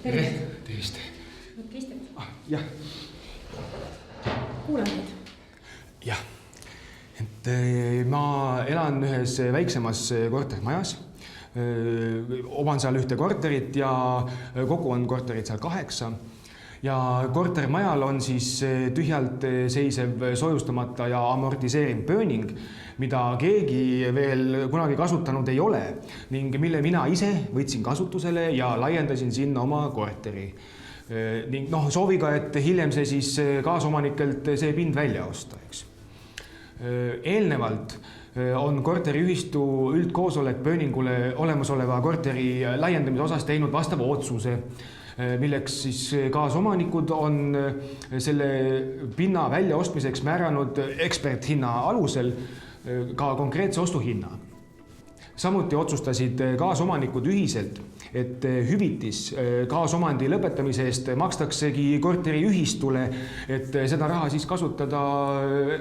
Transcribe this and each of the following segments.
Tervist. Võtke istet. Jah. Kuulan teid. Jah. Ma elan ühes väiksemas kortermajas. Oman seal ühte korterit ja kokku on korterit seal 8. Ja kortermajal on siis tühjalt seisev soojustamata ja amortiseeriv pööning, mida keegi veel kunagi kasutanud ei ole ning mille mina ise võtsin kasutusele ja laiendasin sinna oma korteri. Ning sooviga, et hiljem see siis kaasomanikelt see pind välja osta, eks. Eelnevalt on korteriühistu üldkoosolek pööningule olemasoleva korteri laiendamise osas teinud vastava otsuse, milleks siis kaasomanikud on selle pinna väljaostmiseks määranud eksperthinna alusel ka konkreetse ostuhinna. Samuti otsustasid kaasomanikud ühiselt, et hüvitis kaasomandi lõpetamise eest makstaksegi korteriühistule, et seda raha siis kasutada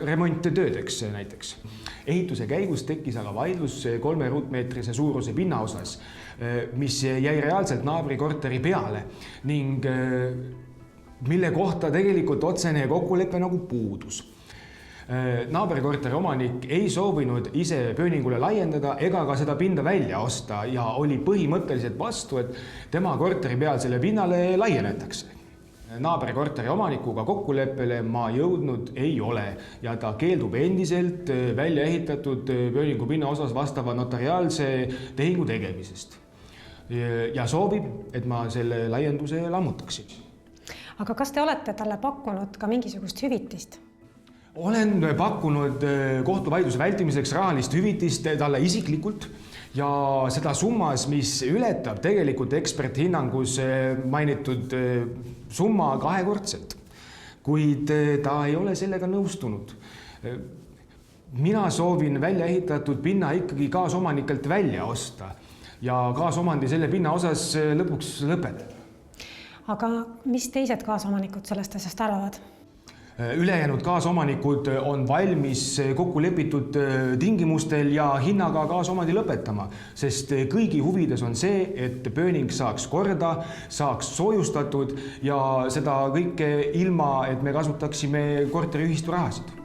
remonttöödeks näiteks. Ehituse käigus tekkis aga vaidlus 3 ruutmeetrise suuruse pinna osas, mis jäi reaalselt naabri korteri peale ning mille kohta tegelikult otsene kokkulepe nagu puudus. Naabrikorteri omanik ei soovinud ise pööningule laiendada ega ka seda pinda välja osta ja oli põhimõtteliselt vastu, et tema korteri peal selle pinnale laienetakse. Naabrikorteri omanikuga kokkuleppele ma jõudnud ei ole ja ta keeldub endiselt välja ehitatud pööningu pinna osas vastava notariaalse tehingu tegemisest ja soovib, et ma selle laienduse lammutaksin. Aga kas te olete talle pakkunud ka mingisugust hüvitist? Olen pakkunud kohtuvaidluse vältimiseks rahalist hüvitist talle isiklikult ja seda summas, mis ületab tegelikult eksperthinnangus mainitud summa 2-kordselt. Kuid ta ei ole sellega nõustunud. Mina soovin välja ehitatud pinna ikkagi kaasomanikelt välja osta ja kaasomandi selle pinna osas lõpuks lõpetada. Aga mis teised kaasomanikud sellest asjast arvavad? Ülejäänud kaasomanikud on valmis kokku lepitud tingimustel ja hinnaga kaasomandi lõpetama, sest kõigi huvides on see, et pööning saaks korda, saaks soojustatud ja seda kõike ilma, et me kasutaksime korteriühistu rahasid.